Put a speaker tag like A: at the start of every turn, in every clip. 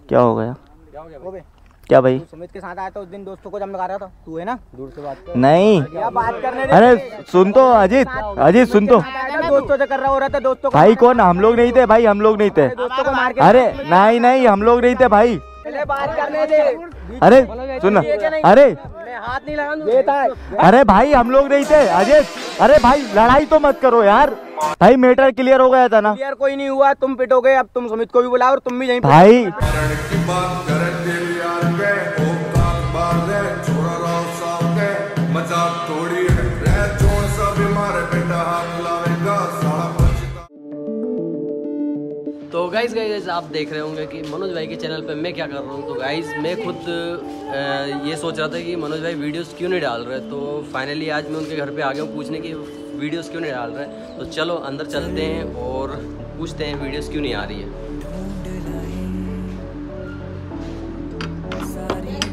A: क्या हो गया?
B: क्या हो गया?
A: क्या भाई?
B: सुमित के साथ आया था उस दिन, दोस्तों को जब लगा रहा था, तू है ना? दूर से बात कर।
A: नहीं,
B: क्या बात करने दे।
A: अरे सुन तो अजीत, अजीत सुन तो।
B: दोस्तों से कर रहा हो रहा था, दोस्तों को
A: भाई कौन? हम लोग नहीं थे भाई, हम लोग नहीं थे।
B: दोस्तों को मार के।
A: अरे नहीं नहीं, हम लोग नहीं थे भाई।
B: बात करने दे।
A: अरे सुन, अरे
B: हाथ नहीं लगा।
A: अरे भाई हम लोग नहीं थे अजीत। अरे भाई लड़ाई तो मत करो यार। भाई मैटर क्लियर हो गया था ना?
B: क्लियर कोई नहीं हुआ, तुम पिटोगे। अब तुम सुमित को भी बुलाओ और तुम भी यहीं
A: भाई।
C: तो गाइज आप देख रहे होंगे कि मनोज भाई के चैनल पे मैं क्या कर रहा हूँ। तो गाइज मैं खुद ये सोच रहा था कि मनोज भाई वीडियोस क्यों नहीं डाल रहे। तो फाइनली आज मैं उनके घर पे आ गया हूँ पूछने की वीडियोस क्यों नहीं डाल रहे। तो चलो अंदर चलते हैं और पूछते हैं वीडियोस क्यों नहीं आ रही है।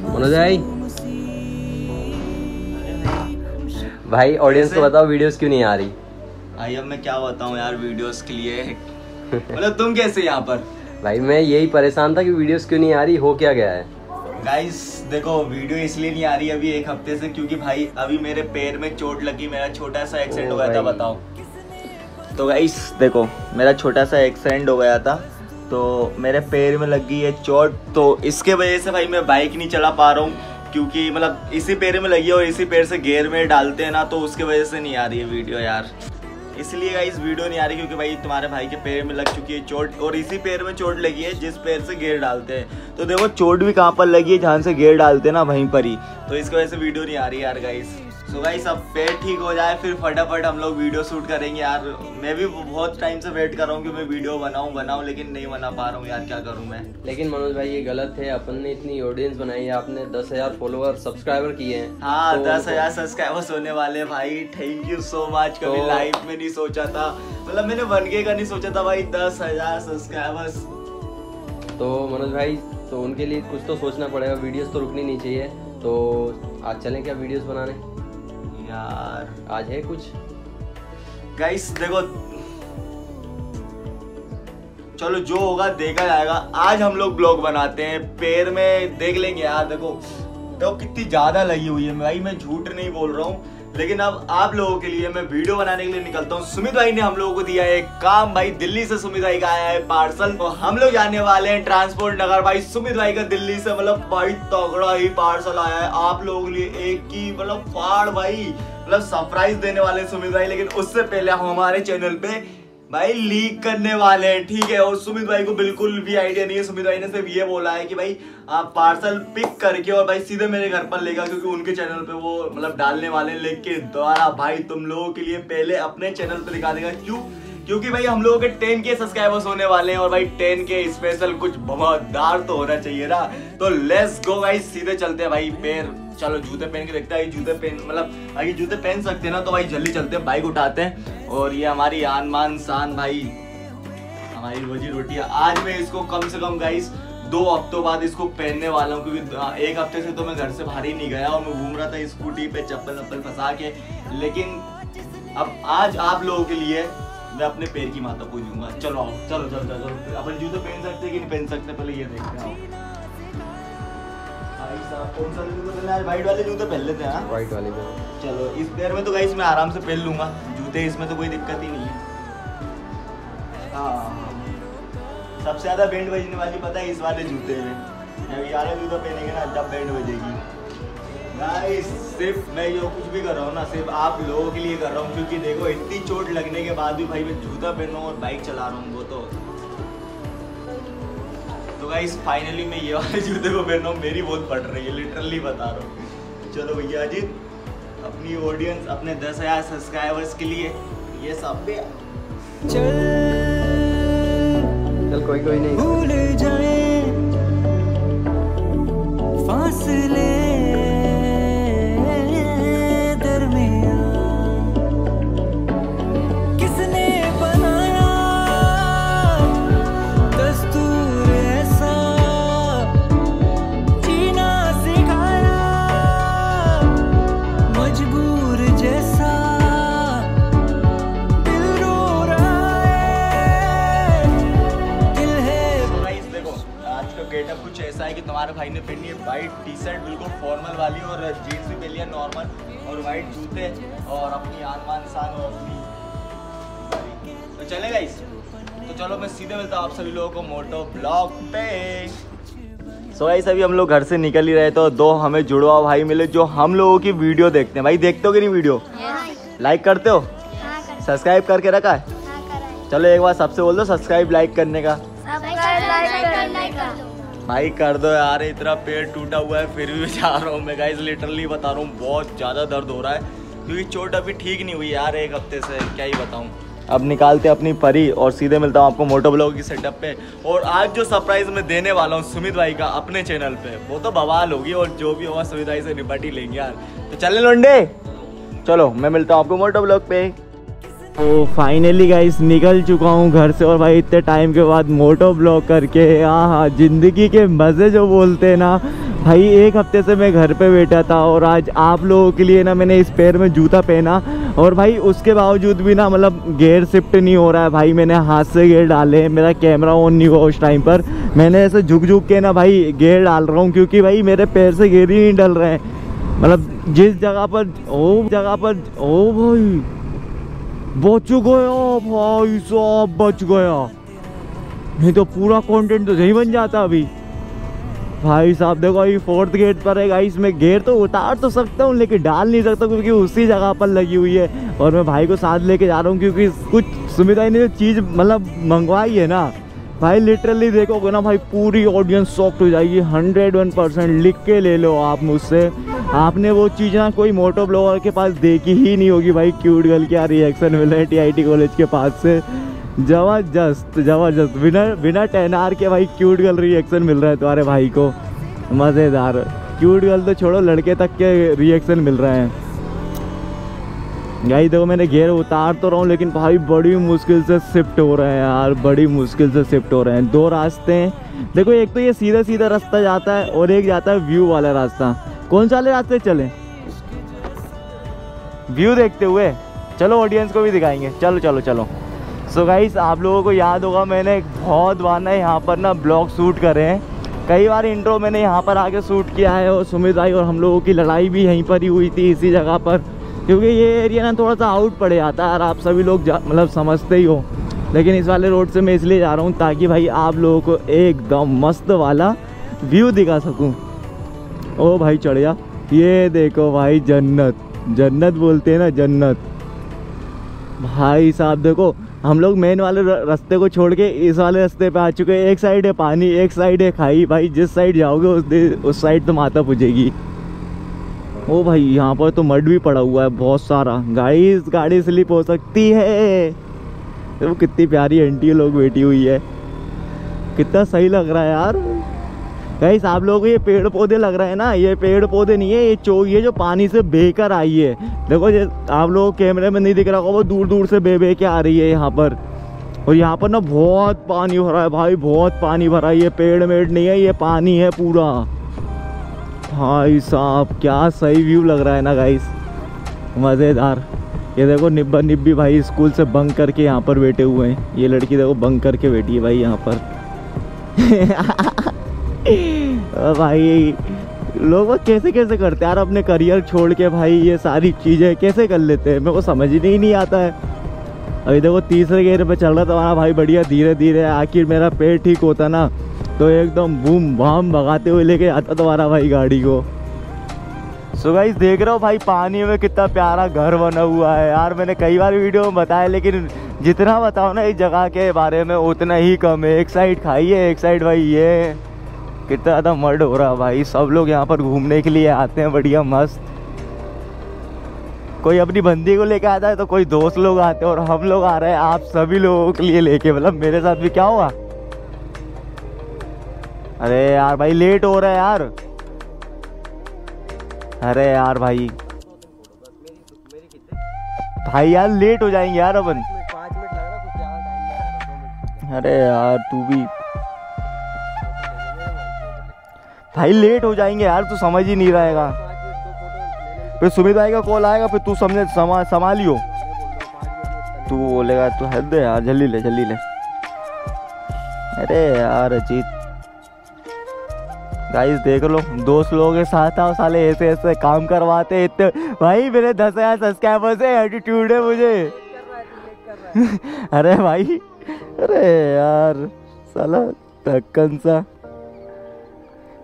C: मनोज भाई ऑडियंस को बताओ वीडियोस क्यों नहीं आ रही।
A: भाई अब मैं क्या बताऊँ यार वीडियोस के लिए। मतलब तुम कैसे यहाँ पर?
C: भाई मैं यही परेशान था कि वीडियोस क्यों नहीं आ रही, हो क्या गया है।
A: गाइस देखो वीडियो इसलिए नहीं आ रही अभी एक हफ्ते से, क्योंकि भाई अभी मेरे पैर में चोट लगी, मेरा छोटा सा एक्सीडेंट हो गया था। बताओ तो गाइस देखो मेरा छोटा सा एक्सीडेंट हो गया था, तो मेरे पैर में लगी है चोट। तो इसके वजह से भाई मैं बाइक नहीं चला पा रहा हूँ, क्योंकि मतलब इसी पैर में लगी है और इसी पैर से गियर में डालते हैं ना, तो उसके वजह से नहीं आ रही है वीडियो यार। इसलिए गाइस वीडियो नहीं आ रही, क्योंकि भाई तुम्हारे भाई के पैर में लग चुकी है चोट और इसी पैर में चोट लगी है जिस पैर से गियर डालते हैं। तो देखो चोट भी कहाँ पर लगी है, जहाँ से गियर डालते हैं ना वहीं पर ही। तो इसकी वजह से वीडियो नहीं आ रही यार गाइस। सो गाइस अब पैर ठीक हो जाए फिर फटाफट हम लोग वीडियो शूट करेंगे यार। मैं भी बहुत टाइम से वेट कर रहा हूँ कि मैं वीडियो बनाऊँ लेकिन नहीं बना पा रहा हूँ यार, क्या करूँ मैं।
C: लेकिन मनोज भाई ये गलत है, अपन ने इतनी ऑडियंस बनाई है, आपने 10,000 फॉलोअर सब्सक्राइबर किए हैं।
A: हाँ तो 10,000 सब्सक्राइबर्स होने वाले भाई, थैंक यू सो मच। कभी लाइफ में नहीं सोचा था, मतलब मैंने 1K का नहीं सोचा था भाई, 10,000 सब्सक्राइबर्स।
C: तो मनोज भाई तो उनके लिए कुछ तो सोचना पड़ेगा, वीडियोस तो रुकनी नहीं चाहिए। तो आज चलें क्या वीडियोस बनाने
A: यार?
C: आज है कुछ
A: गाइस देखो चलो जो होगा देखा जाएगा। आज हम लोग ब्लॉग बनाते हैं, पैर में देख लेंगे यार। देखो कितनी ज्यादा लगी हुई है भाई, मैं झूठ नहीं बोल रहा हूँ। लेकिन अब आप लोगों के लिए मैं वीडियो बनाने के लिए निकलता हूँ। सुमित भाई ने हम लोगों को दिया है काम भाई, दिल्ली से सुमित भाई का आया है पार्सल। तो हम लोग जाने वाले हैं ट्रांसपोर्ट नगर भाई। सुमित भाई का दिल्ली से मतलब भाई तगड़ा ही पार्सल आया है आप लोगों के लिए, एक की मतलब फाड़ भाई, मतलब सरप्राइज देने वाले सुमित भाई। लेकिन उससे पहले हम हमारे चैनल पे भाई लीक करने वाले हैं, ठीक है। और सुमित भाई को बिल्कुल भी आइडिया नहीं है। सुमित भाई ने सिर्फ ये बोला है कि भाई आप पार्सल पिक करके और भाई सीधे मेरे घर पर लेगा, क्योंकि उनके चैनल पे वो मतलब डालने वाले हैं। लेकिन द्वारा भाई तुम लोगों के लिए पहले अपने चैनल पे दिखा देगा। क्यों? क्योंकि भाई हम लोगों के 10K सब्सक्राइबर्स होने वाले हैं और भाई 10K स्पेशल कुछ भमकदार तो होना चाहिए ना। तो लेट्स गो गाइस, सीधे चलते हैं भाई। पैर चलो जूते पहन के देखते हैं, जूते पहन मतलब अगर जूते पहन सकते हैं ना तो भाई जल्दी चलते हैं, बाइक उठाते हैं। और ये हमारी आन मान शान भाई, हमारी रोजी रोटी है। आज मैं इसको कम से कम गाइस 2 हफ्तों बाद इसको पहनने वाला हूँ, क्योंकि 1 हफ्ते से तो मैं घर से बाहर ही नहीं गया और मैं घूम रहा था स्कूटी पे चप्पल फंसा के। लेकिन अब आज आप लोगों के लिए मैं अपने पैर की माता पूजूंगा। चलो आओ, चलो चलो चलो अपन जूते पहन सकते हैं कि नहीं पहन सकते, पहले ये देखते हैं। भाई साहब कौन सा जूते पहनना है? वाइट वाले जूते पहन लेते हैं।
C: वाइट वाले में
A: चलो इस पैर में तो गाइस मैं आराम से पहन लूंगा जूते, इसमें तो कोई दिक्कत ही नहीं है। हाँ सबसे ज्यादा बैंड बजने वाली पता है इस वाले जूते में, जब ये वाला जूता पहनेंगे ना जब बैंड बजेगी। गाइस सिर्फ मैं जो कुछ भी कर रहा हूँ ना सिर्फ आप लोगों के लिए कर रहा हूँ, क्योंकि देखो इतनी चोट लगने के बाद भी भाई मैं जूता पहन रहा हूँ और बाइक चला रहा हूँ। वो तो गाइस फाइनली मैं ये वाले जूते को पहन रहा हूँ, मेरी बहुत पड़ रही है, लिटरली बता रहा हूँ। चलो भैया अजीत अपनी ऑडियंस अपने 10,000 सब्सक्राइबर्स के लिए ये सब भी
C: चल कोई नहीं भूल जाए फासले
A: गेटअप कुछ ऐसा है कि तुम्हारे भाई ने पहनी है वाइट टी शर्ट बिल्कुल फॉर्मल वाली और जीन्स भी पहन लिया नॉर्मल और वाइट जूते और अपनी आन शान और अपनी तो चलेगा इस तो चलो मैं सीधे मिलता हूँ आप सभी लोगों को मोटो ब्लॉग पे। सो गाइस अभी हम लोग घर से निकल ही रहे तो दो हमें जुड़वा भाई मिले जो हम लोगों की वीडियो देखते हैं। भाई देखते हो कि नहीं वीडियो? लाइक करते हो? सब्सक्राइब करके रखा है? चलो एक बार सबसे बोल दो सब्सक्राइब लाइक करने का। भाई कर दो यार, इतना पेट टूटा हुआ है फिर भी जा रहा हूँ मैं गाइस, लिटरली बता रहा हूँ बहुत ज़्यादा दर्द हो रहा है क्योंकि चोट अभी ठीक नहीं हुई यार, एक हफ्ते से क्या ही बताऊँ। अब निकालते अपनी परी और सीधे मिलता हूँ आपको मोटो ब्लॉग की सेटअप पे। और आज जो सरप्राइज मैं देने वाला हूँ सुमित भाई का अपने चैनल पे वो तो बवाल होगी और जो भी होगा सुमित भाई से निपट ही लेंगे यार। तो चले लोंडे, चलो मैं मिलता हूँ आपको मोटो ब्लॉग पे। तो फाइनली गाइस निकल चुका हूँ घर से और भाई इतने टाइम के बाद मोटो ब्लॉग करके हाँ ज़िंदगी के मज़े जो बोलते हैं ना भाई, एक हफ्ते से मैं घर पे बैठा था और आज आप लोगों के लिए ना मैंने इस पैर में जूता पहना और भाई उसके बावजूद भी ना मतलब गेयर शिफ्ट नहीं हो रहा है भाई। मैंने हाथ से गेयर डाले, मेरा कैमरा ऑन नहीं हुआ उस टाइम पर, मैंने ऐसे झुक झुक के ना भाई गेयर डाल रहा हूँ क्योंकि भाई मेरे पैर से गेयर ही नहीं डल रहे हैं। मतलब जिस जगह पर ओ भाई बच गया भाई साहब, बच गया, नहीं तो पूरा कंटेंट तो यही बन जाता अभी। भाई साहब देखो अभी 4th गेट पर है गाइस, मैं गेयर तो उतार तो सकता हूँ लेकिन डाल नहीं सकता क्योंकि उसी जगह पर लगी हुई है और मैं भाई को साथ लेके जा रहा हूँ क्योंकि कुछ सुविधा ने जो चीज़ मतलब मंगवाई है ना भाई, लिटरली देखोगे ना भाई पूरी ऑडियंस शॉक्ड हो जाएगी। 101% लिख के ले लो आप मुझसे, आपने वो चीज़ ना कोई मोटो ब्लॉगर के पास देखी ही नहीं होगी भाई। क्यूट गर्ल क्या रिएक्शन मिल रहा है TIT कॉलेज के पास से, जबरदस्त बिना 10R के भाई क्यूट गर्ल रिएक्शन मिल रहा है तुम्हारे भाई को, मज़ेदार। क्यूट गर्ल तो छोड़ो लड़के तक के रिएक्शन मिल रहे हैं। गाइस देखो मैंने गेयर उतार तो रहा हूँ लेकिन भाई बड़ी मुश्किल से शिफ्ट हो रहे हैं यार, बड़ी मुश्किल से शिफ्ट हो रहे हैं। दो रास्ते हैं देखो, एक तो ये सीधा सीधा रास्ता जाता है और एक जाता है व्यू वाला रास्ता। कौन सा वाले रास्ते चले? व्यू देखते हुए चलो, ऑडियंस को भी दिखाएंगे, चलो चलो चलो। सो गाइस आप लोगों को याद होगा मैंने बहुत बार ना यहाँ पर ना ब्लॉग शूट करे हैं, कई बार इंट्रो मैंने यहाँ पर आके शूट किया है और सुमित भाई और हम लोगों की लड़ाई भी यहीं पर ही हुई थी इसी जगह पर, क्योंकि ये एरिया ना थोड़ा सा आउट पड़ जाता है और आप सभी लोग मतलब समझते ही हो। लेकिन इस वाले रोड से मैं इसलिए जा रहा हूँ ताकि भाई आप लोगों को एकदम मस्त वाला व्यू दिखा सकूँ। ओ भाई चढ़ जा, ये देखो भाई जन्नत, जन्नत बोलते हैं ना जन्नत। भाई साहब देखो हम लोग मेन वाले रास्ते को छोड़ के इस वाले रास्ते पे आ चुके हैं। एक साइड है पानी, एक साइड है खाई। भाई जिस साइड जाओगे उस साइड तो माता पूजेगी। ओ भाई यहाँ पर तो मड भी पड़ा हुआ है बहुत सारा, गाड़ी स्लिप हो सकती है। तो कितनी प्यारी आंटी लोग बैठी हुई है, कितना सही लग रहा है यार। गाइस आप लोगों को ये पेड़ पौधे लग रहे हैं ना, ये पेड़ पौधे नहीं है, ये जो पानी से बहकर आई है। देखो ये आप लोगों को कैमरे में नहीं दिख रहा होगा, वो दूर दूर से बह के आ रही है यहाँ पर। और यहाँ पर ना बहुत पानी भरा है भाई, बहुत पानी भरा है। ये पेड़ मेड़ नहीं है, ये पानी है पूरा। भाई साहब क्या सही व्यू लग रहा है ना गाइस, मज़ेदार। ये देखो निब्बा निब्बी भाई स्कूल से बंक करके यहाँ पर बैठे हुए हैं। ये लड़की देखो बंक करके बैठी है भाई यहाँ पर। भाई लोग कैसे कैसे करते हैं यार अपने करियर छोड़ के भाई, ये सारी चीज़ें कैसे कर लेते हैं, मेरे को समझ ही नहीं आता है। अभी देखो तीसरे गेयर पे चल रहा था हमारा भाई बढ़िया धीरे धीरे, आखिर मेरा पेट ठीक होता ना तो एकदम बूम भाम भगाते हुए लेके आता तुम्हारा भाई गाड़ी को। सो गाइस देख रहे हो भाई पानी में कितना प्यारा घर बना हुआ है यार। मैंने कई बार वीडियो में बताया लेकिन जितना बताओ ना इस जगह के बारे में उतना ही कम है। एक साइड खाई है, एक साइड भाई ये कितना ज़्यादा मर्ड हो रहा है भाई। सब लोग यहाँ पर घूमने के लिए आते हैं बढ़िया मस्त, कोई अपनी बंदी को लेके आता है तो कोई दोस्त लोग आते हैं और हम लोग आ रहे हैं आप सभी लोगों के लिए लेके। मतलब मेरे साथ भी क्या हुआ, अरे यार भाई लेट हो रहा है यार, अरे यार भाई यार लेट हो जाएंगे यार अपन।
B: 5 मिनट लग रहा, कुछ ज़्यादा टाइम नहीं लग रहा।
A: अरे यार तू भी भाई लेट हो जाएंगे यार, तू समझ ही नहीं रहेगा। फिर सुमित भाई का कॉल आएगा, फिर तू समझे संभालियो। तू बोलेगा तू हद है यार, जल्दी ले जल्दी ले। अरे यार अजीत गाइस देख लो, दोस्त लोगों के साथ आओ, साले ऐसे ऐसे काम करवाते इतने। भाई मेरे 10,000 सब्सक्राइबर से एटीट्यूड है मुझे। अरे भाई, अरे यार साला ढक्कन सा।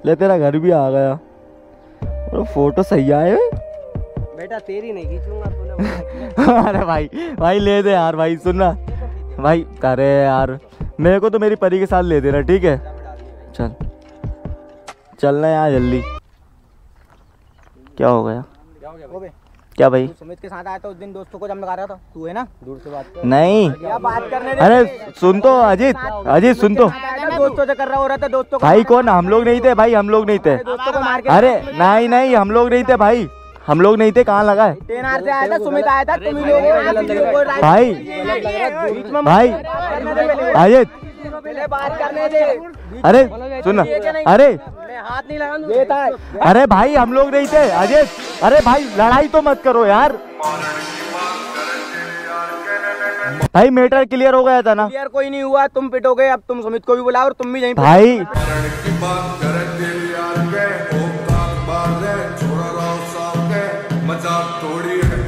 A: ले तेरा घर भी आ गया और फोटो सही आए।
C: बेटा तेरी नहीं खींचूंगा तूने।
A: अरे भाई ले दे यार भाई, सुनना भाई। अरे यार मेरे को तो मेरी परी के साथ ले देना, ठीक है? चलना यार जल्दी। क्या हो गया? क्या भाई?
B: सुमित के साथ आया था उस दिन, दोस्तों को जब लगा रहा था, तू है ना? दूर से बात कर।
A: नहीं,
B: क्या बात करने दे।
A: अरे सुन तो अजीत सुन तो।
B: दोस्तों से कर रहा हो रहा था, दोस्तों को
A: भाई कौन? हम लोग नहीं थे भाई, हम लोग नहीं थे।
B: दोस्तों को मार के।
A: अरे नहीं हम लोग नहीं थे भाई, हम लोग नहीं थे। कहाँ लगा है?
B: टेनार से आया था, सुमित आया था, तुम लोग
A: भाई अजीत,
B: पहले बात करने दे।
A: अरे सुन, अरे
B: हाथ नहीं लगा।
A: अरे भाई हम लोग नहीं थे अजय। अरे भाई लड़ाई तो मत करो यार। भाई मैटर क्लियर हो गया था ना?
B: क्लियर कोई नहीं हुआ, तुम पिटोगे। अब तुम सुमित को भी बुलाओ और तुम भी यहीं
A: भाई।
D: मजाक थोड़ी है,